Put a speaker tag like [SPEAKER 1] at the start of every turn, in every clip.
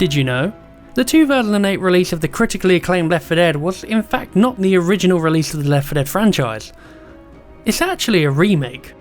[SPEAKER 1] Did you know? The 2008 release of the critically acclaimed Left 4 Dead was in fact not the original release of the Left 4 Dead franchise. It's actually a remake.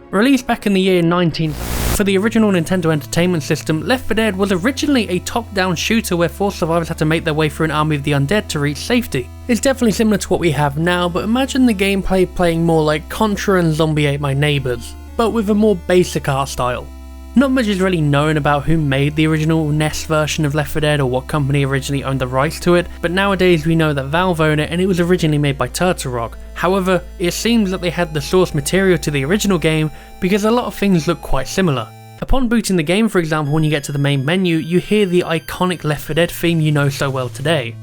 [SPEAKER 1] Released back in the year for the original Nintendo Entertainment System, Left 4 Dead was originally a top-down shooter where 4 survivors had to make their way through an army of the undead to reach safety. It's definitely similar to what we have now, but imagine the gameplay playing more like Contra and Zombie Ate My Neighbours, but with a more basic art style. Not much is really known about who made the original NES version of Left 4 Dead or what company originally owned the rights to it, but nowadays we know that Valve own it and it was originally made by Turtle Rock. However, it seems that they had the source material to the original game because a lot of things look quite similar. Upon booting the game, for example, when you get to the main menu, you hear the iconic Left 4 Dead theme you know so well today.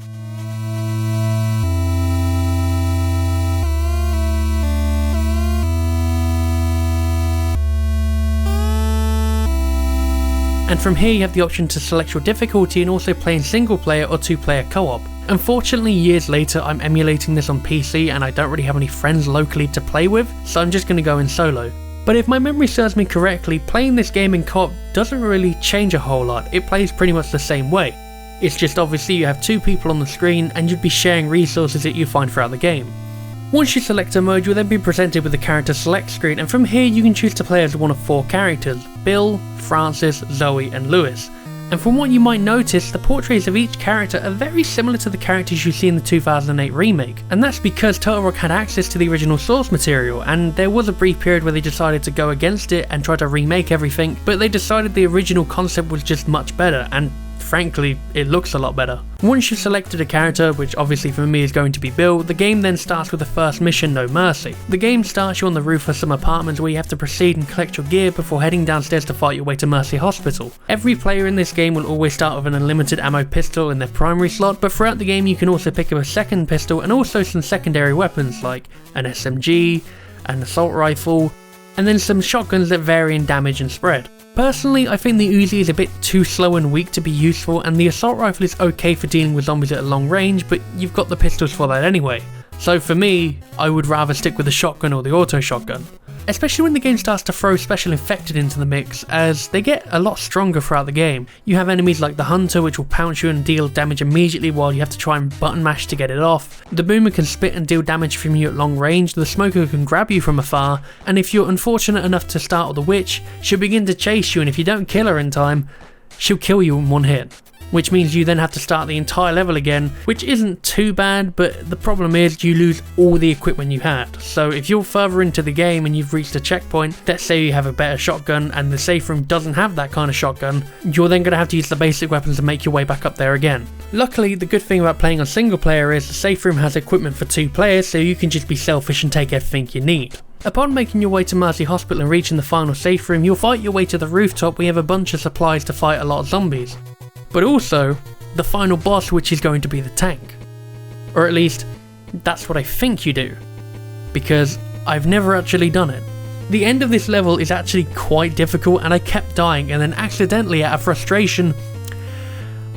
[SPEAKER 1] And from here you have the option to select your difficulty and also play in single player or 2-player co-op. Unfortunately, years later I'm emulating this on PC and I don't really have any friends locally to play with, so I'm just going to go in solo. But if my memory serves me correctly, playing this game in co-op doesn't really change a whole lot, it plays pretty much the same way. It's just obviously you have 2 people on the screen and you'd be sharing resources that you find throughout the game. Once you select a mode, you'll then be presented with the character select screen, and from here you can choose to play as one of 4 characters: Bill, Francis, Zoe and Lewis. And from what you might notice, the portraits of each character are very similar to the characters you see in the 2008 remake, and that's because Turtle Rock had access to the original source material, and there was a brief period where they decided to go against it and try to remake everything, but they decided the original concept was just much better, and frankly, it looks a lot better. Once you've selected a character, which obviously for me is going to be Bill, the game then starts with the first mission, No Mercy. The game starts you on the roof of some apartments where you have to proceed and collect your gear before heading downstairs to fight your way to Mercy Hospital. Every player in this game will always start with an unlimited ammo pistol in their primary slot, but throughout the game you can also pick up a second pistol and also some secondary weapons like an SMG, an assault rifle, and then some shotguns that vary in damage and spread. Personally, I think the Uzi is a bit too slow and weak to be useful, and the assault rifle is okay for dealing with zombies at a long range, but you've got the pistols for that anyway. So for me, I would rather stick with the shotgun or the auto shotgun. Especially when the game starts to throw special infected into the mix, as they get a lot stronger throughout the game. You have enemies like the Hunter, which will pounce you and deal damage immediately while you have to try and button mash to get it off. The Boomer can spit and deal damage from you at long range, the Smoker can grab you from afar, and if you're unfortunate enough to start with the Witch, she'll begin to chase you, and if you don't kill her in time, she'll kill you in one hit. Which means you then have to start the entire level again, which isn't too bad, but the problem is you lose all the equipment you had. So if you're further into the game and you've reached a checkpoint, let's say you have a better shotgun and the safe room doesn't have that kind of shotgun, you're then going to have to use the basic weapons to make your way back up there again. Luckily, the good thing about playing on single player is the safe room has equipment for 2 players, so you can just be selfish and take everything you need. Upon making your way to Mercy Hospital and reaching the final safe room, you'll fight your way to the rooftop where you have a bunch of supplies to fight a lot of zombies. But also, the final boss, which is going to be the tank. Or at least, that's what I think you do, because I've never actually done it. The end of this level is actually quite difficult and I kept dying, and then accidentally out of frustration,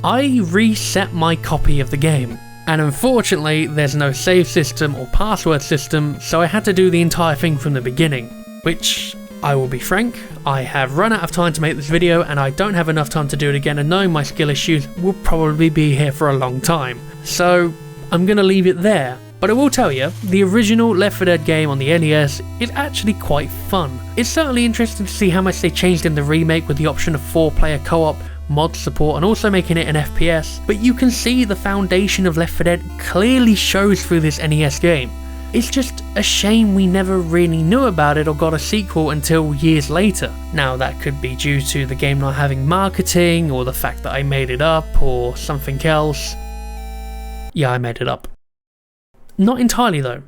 [SPEAKER 1] I reset my copy of the game. And unfortunately, there's no save system or password system, so I had to do the entire thing from the beginning, which, I will be frank, I have run out of time to make this video and I don't have enough time to do it again, and knowing my skill issues will probably be here for a long time. So I'm going to leave it there. But I will tell you, the original Left 4 Dead game on the NES is actually quite fun. It's certainly interesting to see how much they changed in the remake with the option of 4-player co-op, mod support and also making it an FPS, but you can see the foundation of Left 4 Dead clearly shows through this NES game. It's just a shame we never really knew about it or got a sequel until years later. Now that could be due to the game not having marketing, or the fact that I made it up, or something else. Yeah, I made it up. Not entirely though.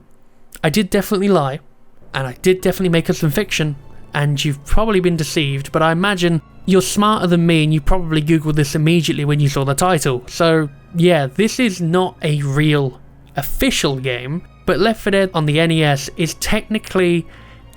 [SPEAKER 1] I did definitely lie, and I did definitely make up some fiction, and you've probably been deceived, but I imagine you're smarter than me and you probably googled this immediately when you saw the title. So yeah, this is not a real official game, but Left 4 Dead on the NES is technically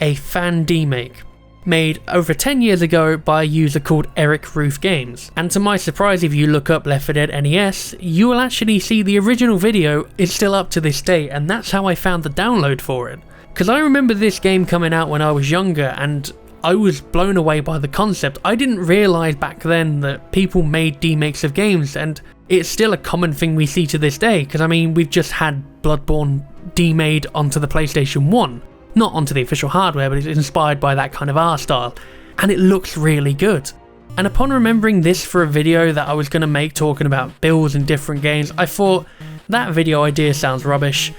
[SPEAKER 1] a fan remake, made over 10 years ago by a user called Eric Roof Games. And to my surprise, if you look up Left 4 Dead NES, you will actually see the original video is still up to this day, and that's how I found the download for it. Because I remember this game coming out when I was younger, and I was blown away by the concept. I didn't realise back then that people made demakes of games, and it's still a common thing we see to this day, because I mean, we've just had Bloodborne demade onto the PlayStation 1. Not onto the official hardware, but it's inspired by that kind of art style, and it looks really good. And upon remembering this for a video that I was going to make talking about builds in different games, I thought, that video idea sounds rubbish.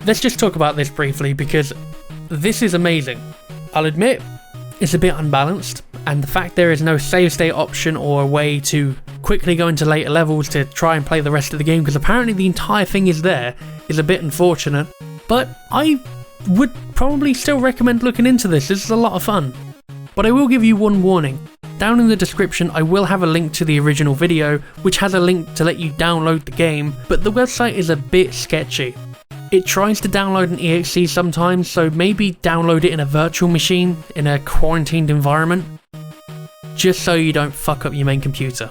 [SPEAKER 1] Let's just talk about this briefly, because this is amazing. I'll admit, it's a bit unbalanced, and the fact there is no save state option or a way to quickly go into later levels to try and play the rest of the game, because apparently the entire thing is there, is a bit unfortunate. But I would probably still recommend looking into this. This is a lot of fun. But I will give you one warning. Down in the description I will have a link to the original video, which has a link to let you download the game, but the website is a bit sketchy. It tries to download an exe sometimes, so maybe download it in a virtual machine in a quarantined environment, just so you don't fuck up your main computer.